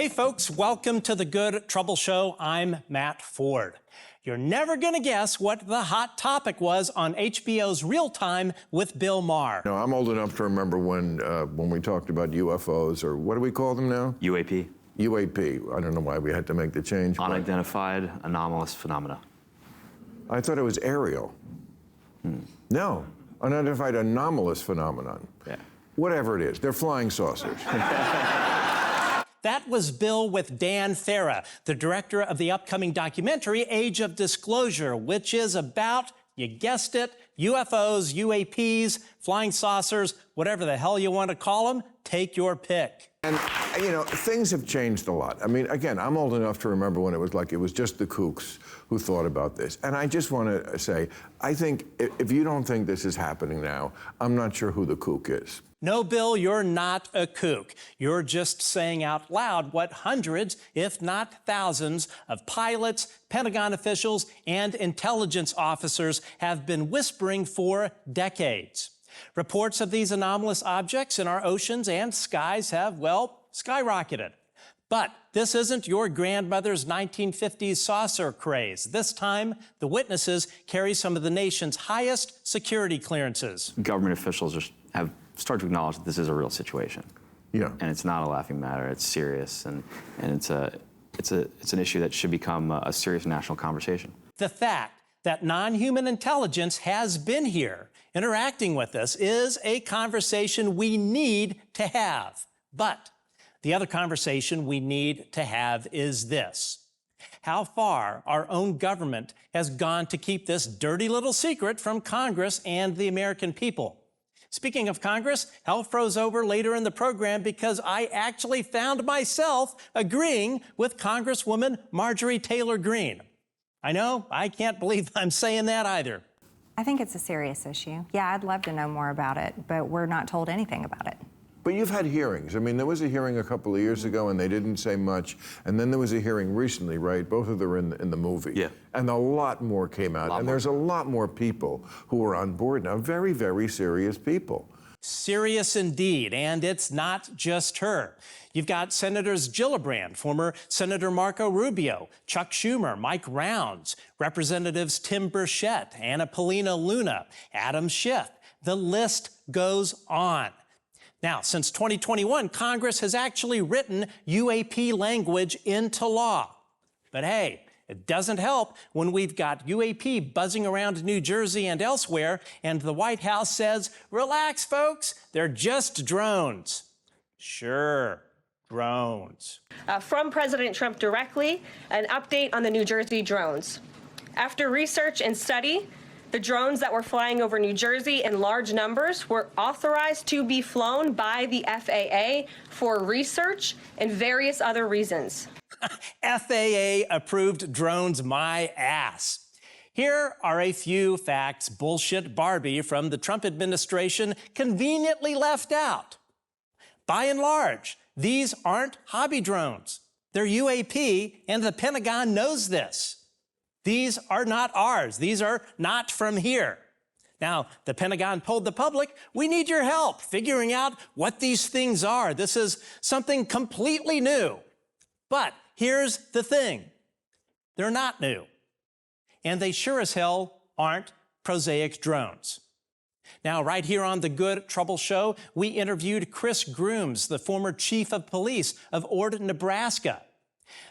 Hey folks, welcome to the Good Trouble Show. I'm Matt Ford. You're never gonna guess what the hot topic was on HBO's Real Time with Bill Maher. No, I'm old enough to remember when we talked about UFOs, or what do we call them now? UAP. UAP. I don't know why we had to make the change. Unidentified anomalous phenomena. I thought it was aerial. No, unidentified anomalous phenomenon. Yeah. Whatever it is, they're flying saucers. That was Bill with Dan Farah, the director of the upcoming documentary Age of Disclosure, which is about, you guessed it, UFOs, UAPs, flying saucers, whatever the hell you want to call them, take your pick. And, you know, things have changed a lot. I mean, again, I'm old enough to remember when it was just the kooks who thought about this. And I just want to say, I think if you don't think this is happening now, I'm not sure who the kook is. No, Bill, you're not a kook. You're just saying out loud what hundreds, if not thousands, of pilots, Pentagon officials, and intelligence officers have been whispering for decades. Reports of these anomalous objects in our oceans and skies have, well, skyrocketed. But this isn't your grandmother's 1950s saucer craze. This time, the witnesses carry some of the nation's highest security clearances. Government officials have started to acknowledge that this is a real situation. Yeah. And it's not a laughing matter. It's serious, and it's an issue that should become a serious national conversation. The fact that non-human intelligence has been here interacting with us is a conversation we need to have. But the other conversation we need to have is this: how far our own government has gone to keep this dirty little secret from Congress and the American people. Speaking of Congress, hell froze over later in the program because I actually found myself agreeing with Congresswoman Marjorie Taylor Greene. I know, I can't believe I'm saying that either. I think it's a serious issue. Yeah, I'd love to know more about it, but we're not told anything about it. But you've had hearings. I mean, there was a hearing a couple of years ago, and they didn't say much. And then there was a hearing recently, right? Both of them are in the movie. Yeah. And a lot more came out. And there's a lot more people who are on board now. Very, very serious people. Serious indeed, and it's not just her. You've got Senators Gillibrand, former Senator Marco Rubio, Chuck Schumer, Mike Rounds, Representatives Tim Burchett, Anna Paulina Luna, Adam Schiff. The list goes on. Now, since 2021, Congress has actually written UAP language into law. But hey, it doesn't help when we've got UAP buzzing around New Jersey and elsewhere, and the White House says, relax, folks, they're just drones. Sure, drones. From President Trump directly, an update on the New Jersey drones. After research and study, the drones that were flying over New Jersey in large numbers were authorized to be flown by the FAA for research and various other reasons. FAA-approved drones, my ass. Here are a few facts bullshit Barbie from the Trump administration conveniently left out. By and large, these aren't hobby drones. They're UAP, and the Pentagon knows this. These are not ours. These are not from here. Now, the Pentagon told the public, we need your help figuring out what these things are. This is something completely new. But here's the thing. They're not new. And they sure as hell aren't prosaic drones. Now, right here on the Good Trouble Show, we interviewed Chris Grooms, the former chief of police of Ord, Nebraska.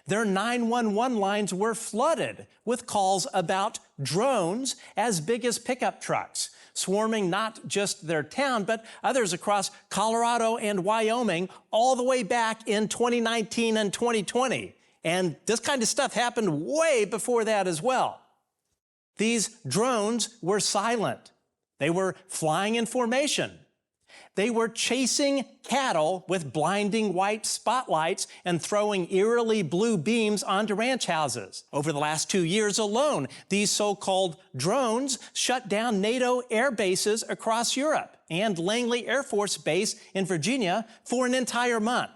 Their 911 lines were flooded with calls about drones as big as pickup trucks, swarming not just their town, but others across Colorado and Wyoming all the way back in 2019 and 2020. And this kind of stuff happened way before that as well. These drones were silent. They were flying in formation. They were chasing cattle with blinding white spotlights and throwing eerily blue beams onto ranch houses. Over the last 2 years alone, these so-called drones shut down NATO air bases across Europe and Langley Air Force Base in Virginia for an entire month.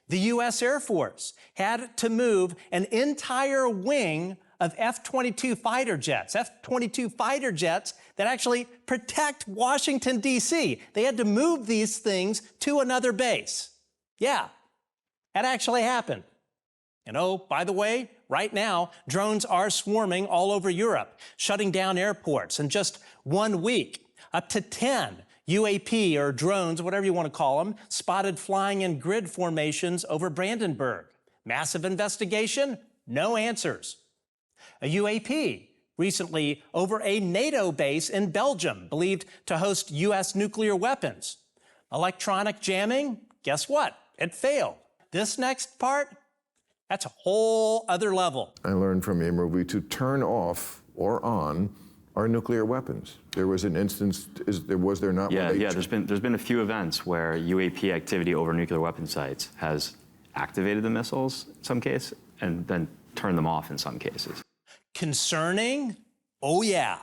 The U.S. Air Force had to move an entire wing of F-22 fighter jets, F-22 fighter jets that actually protect Washington, D.C. They had to move these things to another base. Yeah, had actually happened. And oh, by the way, right now, drones are swarming all over Europe, shutting down airports. In just 1 week, up to 10 UAP or drones, whatever you want to call them, spotted flying in grid formations over Brandenburg. Massive investigation, no answers. A UAP recently over a NATO base in Belgium, believed to host U.S. nuclear weapons. Electronic jamming, guess what? It failed. This next part, that's a whole other level. I learned from a movie to turn off or on our nuclear weapons. There was an instance, was there not? Yeah, there's been a few events where UAP activity over nuclear weapon sites has activated the missiles in some case and then turned them off in some cases. Concerning? Oh yeah.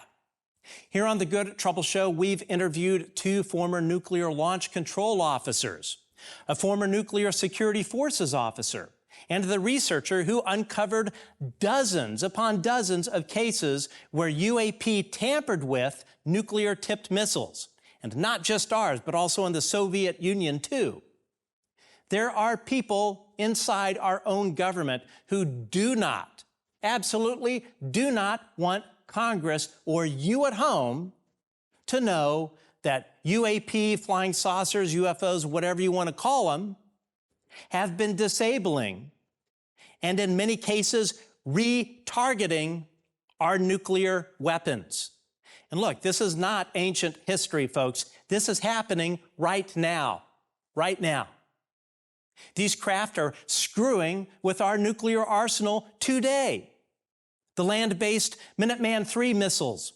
Here on the Good Trouble Show, we've interviewed 2 former nuclear launch control officers, a former nuclear security forces officer, and the researcher who uncovered dozens upon dozens of cases where UAP tampered with nuclear-tipped missiles. And not just ours, but also in the Soviet Union, too. There are people inside our own government who do not, absolutely do not want Congress or you at home to know that UAP, flying saucers, UFOs, whatever you want to call them, have been disabling and in many cases retargeting our nuclear weapons. And look, this is not ancient history, folks. This is happening right now, right now. These craft are screwing with our nuclear arsenal today. The land-based Minuteman III missiles,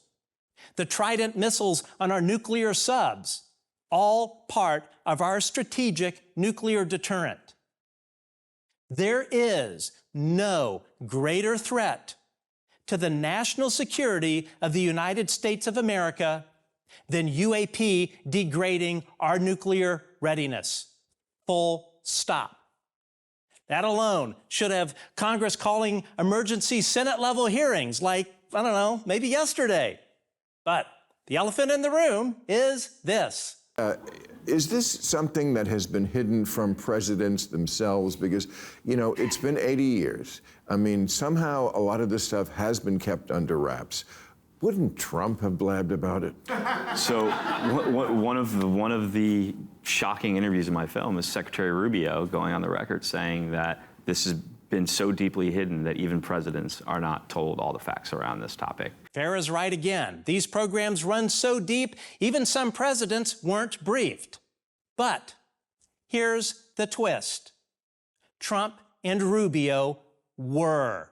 the Trident missiles on our nuclear subs, all part of our strategic nuclear deterrent. There is no greater threat to the national security of the United States of America than UAP degrading our nuclear readiness. Full stop. That alone should have Congress calling emergency Senate-level hearings like, I don't know, maybe yesterday. But the elephant in the room is this. Is this something that has been hidden from presidents themselves? Because, you know, it's been 80 years. I mean, somehow a lot of this stuff has been kept under wraps. Wouldn't Trump have blabbed about it? So one of the shocking interviews in my film is Secretary Rubio going on the record saying that this has been so deeply hidden that even presidents are not told all the facts around this topic. Farah's right again. These programs run so deep, even some presidents weren't briefed. But here's the twist. Trump and Rubio were.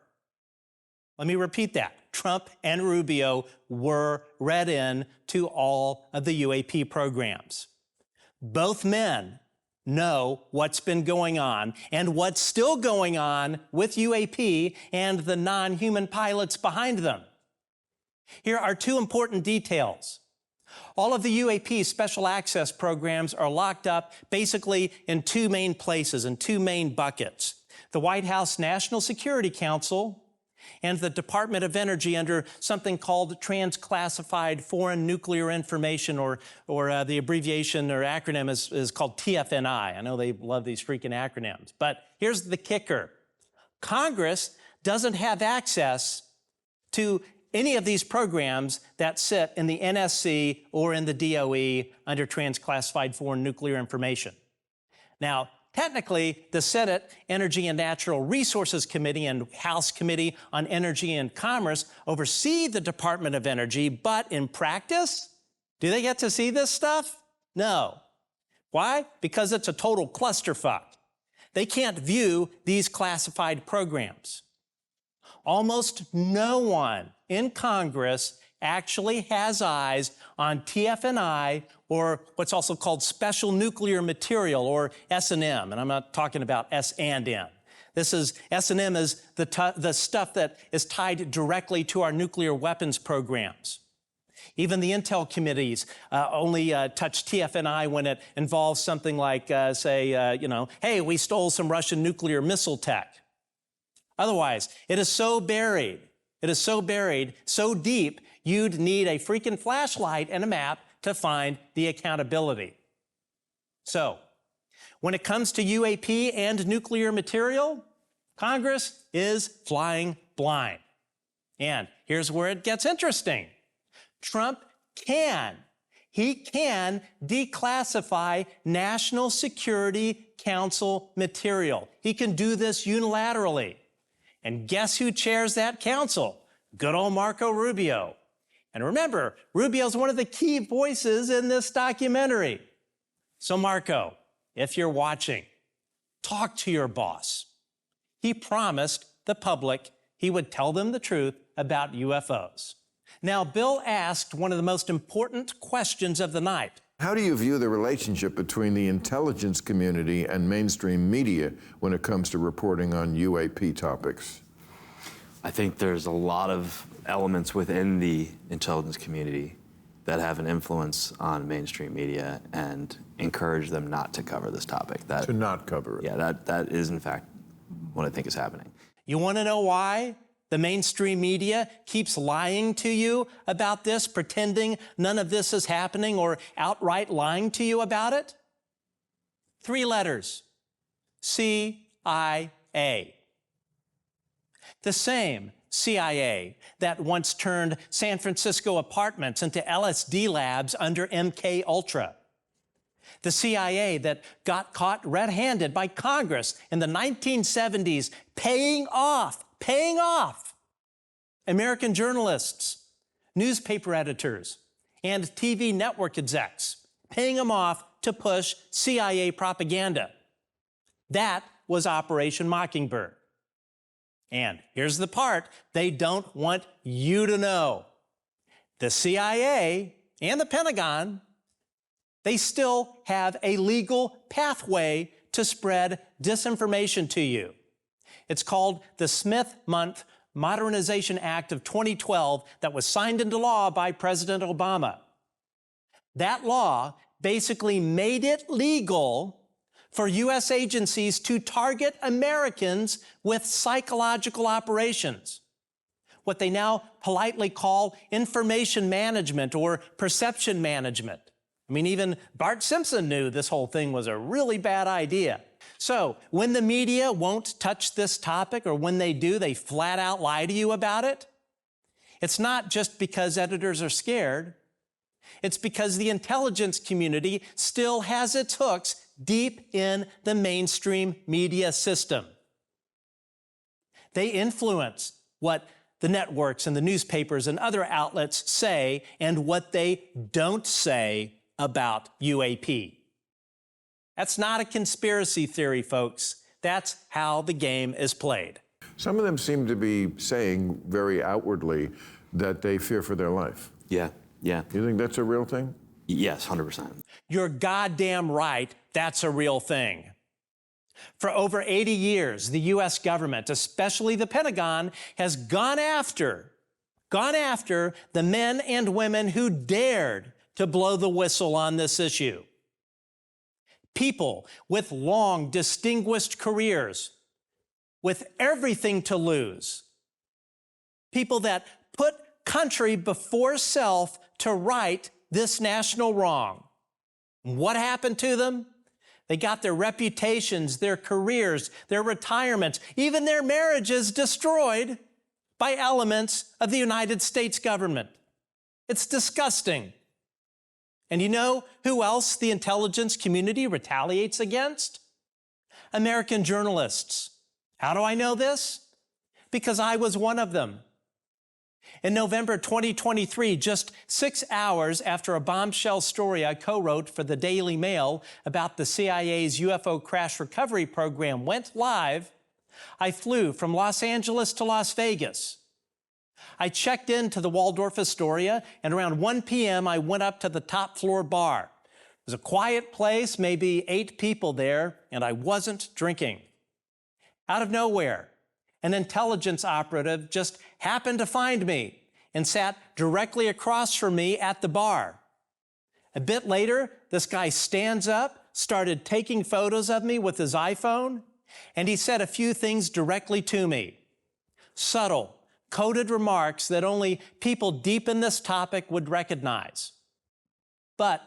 Let me repeat that. Trump and Rubio were read in to all of the UAP programs. Both men know what's been going on and what's still going on with UAP and the non-human pilots behind them. Here are 2 important details. All of the UAP special access programs are locked up basically in 2 main places, in 2 main buckets. The White House National Security Council and the Department of Energy under something called Transclassified Foreign Nuclear Information, or the abbreviation or acronym is called TFNI. I know they love these freaking acronyms. But here's the kicker. Congress doesn't have access to any of these programs that sit in the NSC or in the DOE under Transclassified Foreign Nuclear Information. Now, technically, the Senate Energy and Natural Resources Committee and House Committee on Energy and Commerce oversee the Department of Energy, but in practice, do they get to see this stuff? No. Why? Because it's a total clusterfuck. They can't view these classified programs. Almost no one in Congress actually has eyes on TFNI, or what's also called special nuclear material, or S&M, and I'm not talking about S&M. This is, S&M is the stuff that is tied directly to our nuclear weapons programs. Even the Intel committees only touch TFNI when it involves something like, hey, we stole some Russian nuclear missile tech. Otherwise, it is so buried, so deep, you'd need a freaking flashlight and a map to find the accountability. So, When it comes to UAP and nuclear material, Congress is flying blind. And here's where it gets interesting. Trump can declassify National Security Council material. He can do this unilaterally. And guess who chairs that council? Good old Marco Rubio. And remember, Rubio's one of the key voices in this documentary. So Marco, if you're watching, talk to your boss. He promised the public he would tell them the truth about UFOs. Now, Bill asked one of the most important questions of the night. How do you view the relationship between the intelligence community and mainstream media when it comes to reporting on UAP topics? I think there's a lot of elements within the intelligence community that have an influence on mainstream media and encourage them not to cover this topic. To not cover it. Yeah, that is in fact what I think is happening. You want to know why the mainstream media keeps lying to you about this, pretending none of this is happening, or outright lying to you about it? 3 letters: CIA. The same CIA that once turned San Francisco apartments into LSD labs under MK Ultra. The CIA that got caught red-handed by Congress in the 1970s paying off American journalists, newspaper editors, and TV network execs, paying them off to push CIA propaganda. That was Operation Mockingbird. And here's the part they don't want you to know. The CIA and the Pentagon, they still have a legal pathway to spread disinformation to you. It's called the Smith-Mundt Modernization Act of 2012 that was signed into law by President Obama. That law basically made it legal for U.S. agencies to target Americans with psychological operations, what they now politely call information management or perception management. I mean, even Bart Simpson knew this whole thing was a really bad idea. So when the media won't touch this topic, or when they do, they flat out lie to you about it, it's not just because editors are scared. It's because the intelligence community still has its hooks deep in the mainstream media system. They influence what the networks and the newspapers and other outlets say and what they don't say about UAP. That's not a conspiracy theory, folks. That's how the game is played. Some of them seem to be saying very outwardly that they fear for their life. Yeah. You think that's a real thing? Yes, 100%. You're goddamn right, that's a real thing. For over 80 years, the U.S. government, especially the Pentagon, has gone after the men and women who dared to blow the whistle on this issue. People with long, distinguished careers, with everything to lose. People that put country before self to right this national wrong. What happened to them? They got their reputations, their careers, their retirements, even their marriages destroyed by elements of the United States government. It's disgusting. And you know who else the intelligence community retaliates against? American journalists. How do I know this? Because I was one of them. In November 2023, just 6 hours after a bombshell story I co-wrote for the Daily Mail about the CIA's UFO crash recovery program went live, I flew from Los Angeles to Las Vegas. I checked into the Waldorf Astoria, and around 1 p.m. I went up to the top floor bar. It was a quiet place, maybe 8 people there, and I wasn't drinking. Out of nowhere, an intelligence operative just happened to find me and sat directly across from me at the bar. A bit later, this guy stands up, started taking photos of me with his iPhone, and he said a few things directly to me. Subtle, coded remarks that only people deep in this topic would recognize. But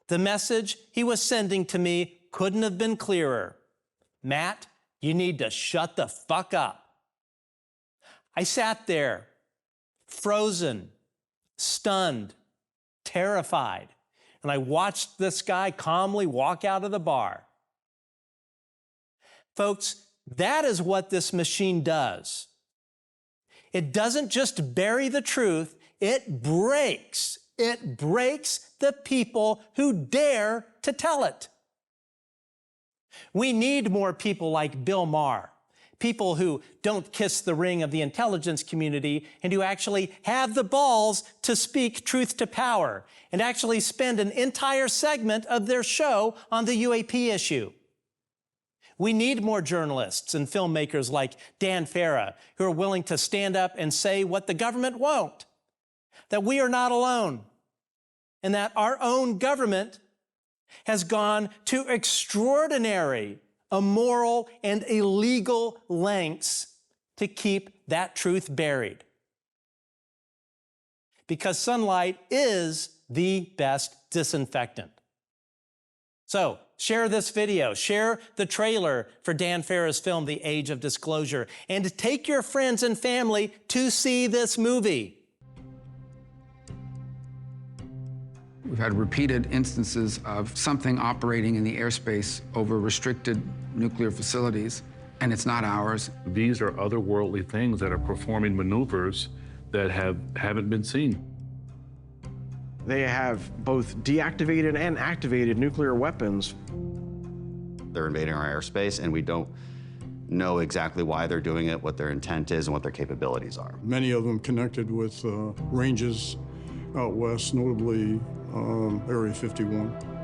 the message he was sending to me couldn't have been clearer. Matt, you need to shut the fuck up. I sat there, frozen, stunned, terrified, and I watched this guy calmly walk out of the bar. Folks, that is what this machine does. It doesn't just bury the truth, it breaks the people who dare to tell it. We need more people like Bill Maher, people who don't kiss the ring of the intelligence community and who actually have the balls to speak truth to power and actually spend an entire segment of their show on the UAP issue. We need more journalists and filmmakers like Dan Farah who are willing to stand up and say what the government won't, that we are not alone, and that our own government has gone to extraordinary, immoral, and illegal lengths to keep that truth buried. Because sunlight is the best disinfectant. So, share this video, share the trailer for Dan Farah's film, The Age of Disclosure, and take your friends and family to see this movie. We've had repeated instances of something operating in the airspace over restricted nuclear facilities, and it's not ours. These are otherworldly things that are performing maneuvers that haven't been seen. They have both deactivated and activated nuclear weapons. They're invading our airspace, and we don't know exactly why they're doing it, what their intent is, and what their capabilities are. Many of them connected with ranges out west, notably Area 51.